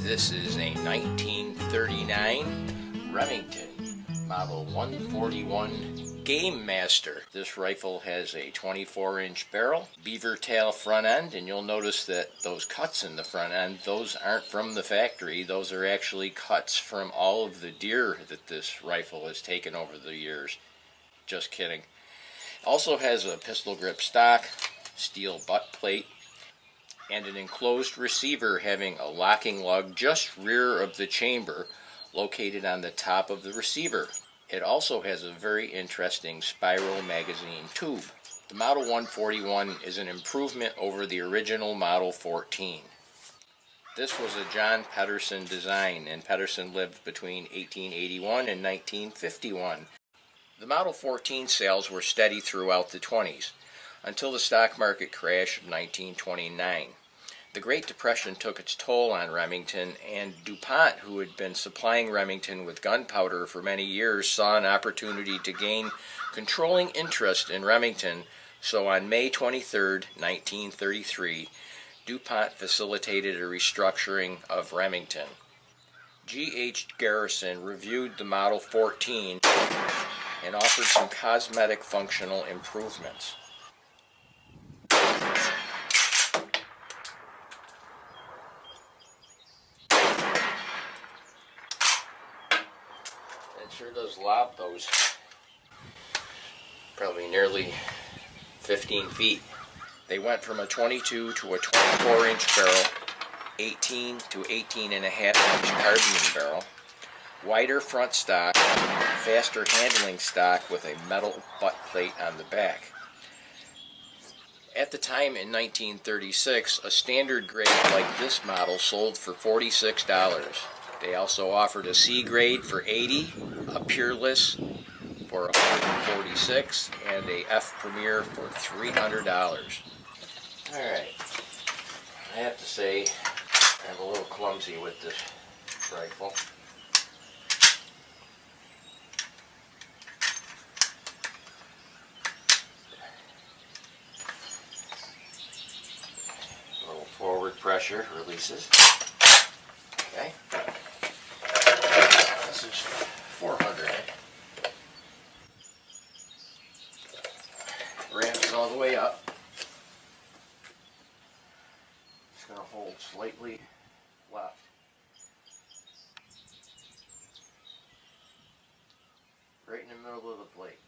This is a 1939 Remington Model 141 Gamemaster. This rifle has a 24-inch barrel, beaver tail front end, and you'll notice that those cuts in the front end, those aren't from the factory. Those are actually cuts from all of the deer that this rifle has taken over the years. Just kidding. Also has a pistol grip stock, steel butt plate, and an enclosed receiver having a locking lug just rear of the chamber located on the top of the receiver. It also has a very interesting spiral magazine tube. The Model 141 is an improvement over the original Model 14. This was a John Pederson design, and Pederson lived between 1881 and 1951. The Model 14 sales were steady throughout the 20s, until the stock market crash of 1929. The Great Depression took its toll on Remington, and DuPont, who had been supplying Remington with gunpowder for many years, saw an opportunity to gain controlling interest in Remington, so on May 23, 1933, DuPont facilitated a restructuring of Remington. G.H. Garrison reviewed the Model 14 and offered some cosmetic functional improvements. It sure does lob those probably nearly 15 feet. They went from a 22 to a 24-inch barrel, 18 to 18.5-inch carbine barrel, wider front stock, faster handling stock with a metal butt plate on the back. At the time in 1936, a standard grade like this model sold for $46. They also offered a C grade for $80, a Peerless for $146, and a F Premier for $300. Alright, I have to say I'm a little clumsy with this rifle. A little forward pressure releases. Okay. This is 400. Ramps all the way up. It's going to hold slightly left. Right in the middle of the plate.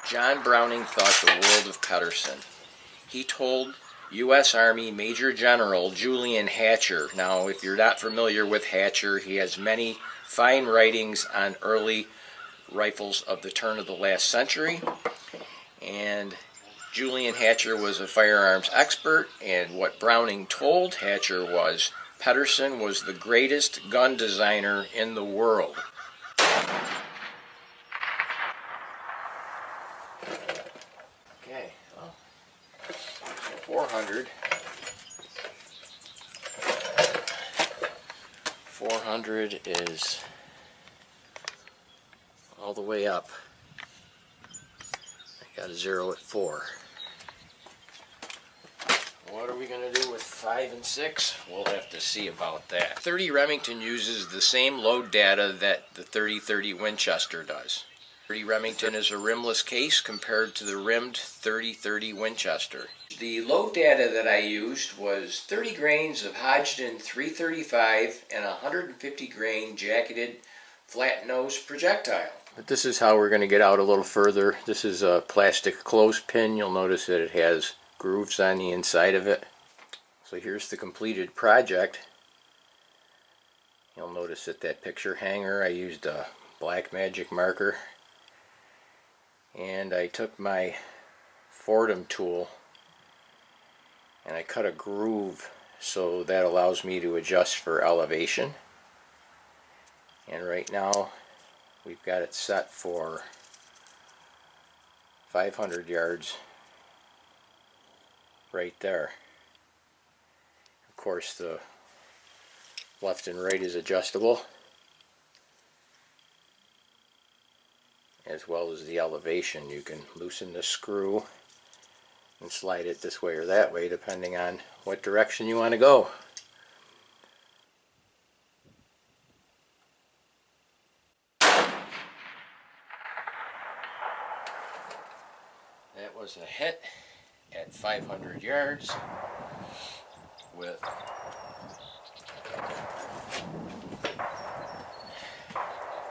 John Browning thought the world of Pederson. He told U.S. Army Major General Julian Hatcher. Now, if you're not familiar with Hatcher, he has many fine writings on early rifles of the turn of the last century. And Julian Hatcher was a firearms expert, and what Browning told Hatcher was Pederson was the greatest gun designer in the world. Okay, well, 400. 400 is all the way up. I got a 0 at 4. What are we going to do with 5 and 6? We'll have to see about that. 30 Remington uses the same load data that the 30-30 Winchester does. 30 Remington is a rimless case compared to the rimmed 30-30 Winchester. The load data that I used was 30 grains of Hodgdon 335 and a 150 grain jacketed flat nose projectile. But this is how we're going to get out a little further. This is a plastic clothespin. You'll notice that it has grooves on the inside of it. So here's the completed project. You'll notice that picture hanger, I used a black magic marker. And I took my Fordham tool and I cut a groove, so that allows me to adjust for elevation. And right now we've got it set for 500 yards right there. Of course, the left and right is adjustable, as well as the elevation. You can loosen the screw and slide it this way or that way depending on what direction you want to go. That was a hit at 500 yards with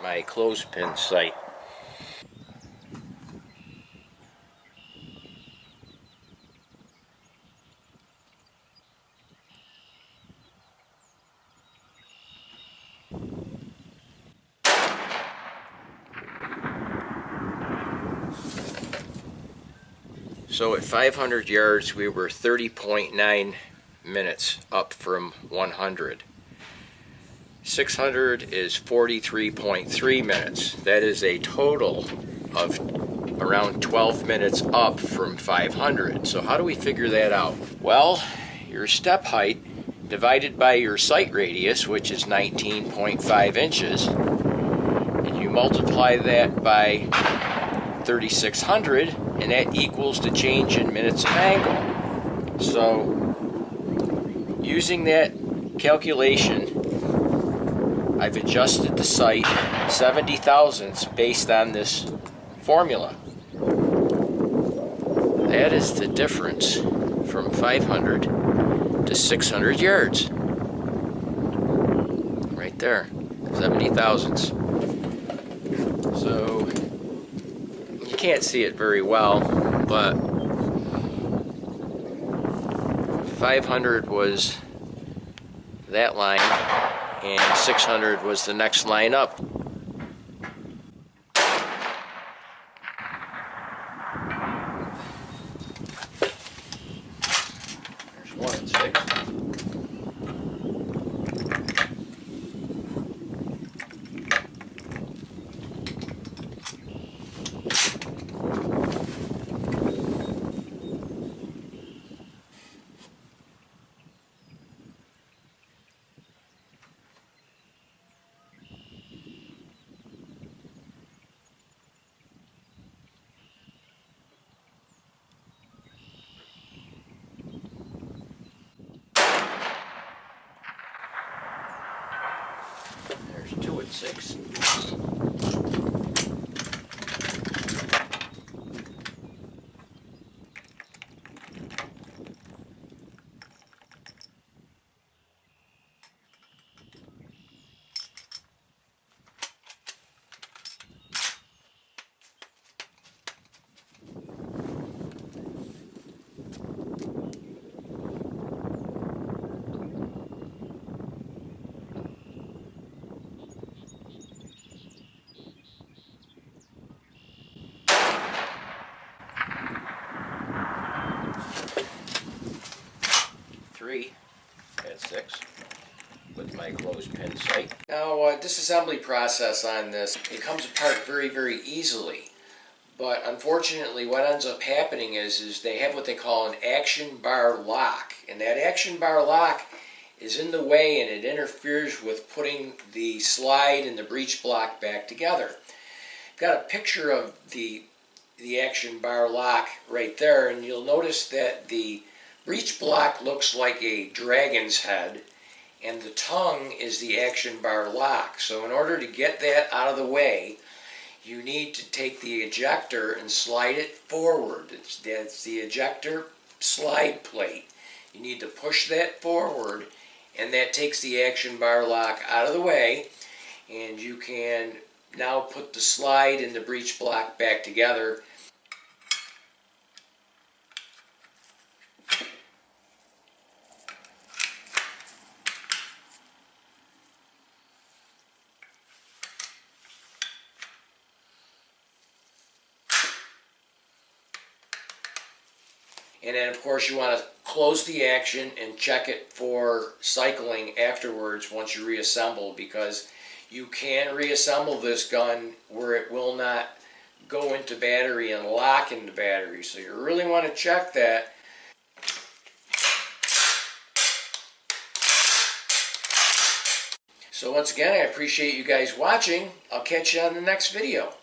my clothespin sight. So at 500 yards we were 30.9 minutes up from 100. 600 is 43.3 minutes. That is a total of around 12 minutes up from 500. So how do we figure that out? Well, your step height divided by your sight radius, which is 19.5 inches, and you multiply that by 3600, and that equals the change in minutes of angle. So using that calculation, I've adjusted the sight 70 thousandths based on this formula. That is the difference from 500 to 600 yards. Right there, 70 thousandths. So you can't see it very well, but 500 was that line and 600 was the next line up. There's 1 and 6. There's 2 and 6. At 6 with my clothespin sight. Now disassembly process on this, it comes apart very easily, but unfortunately what ends up happening is they have what they call an action bar lock, and that action bar lock is in the way and it interferes with putting the slide and the breech block back together. I've got a picture of the action bar lock right there, and you'll notice that the breech block looks like a dragon's head, and the tongue is the action bar lock. So in order to get that out of the way, you need to take the ejector and slide it forward. That's the ejector slide plate. You need to push that forward, and that takes the action bar lock out of the way, and you can now put the slide and the breech block back together. And then of course you want to close the action and check it for cycling afterwards once you reassemble, because you can reassemble this gun where it will not go into battery and lock into battery. So you really want to check that. So once again, I appreciate you guys watching. I'll catch you on the next video.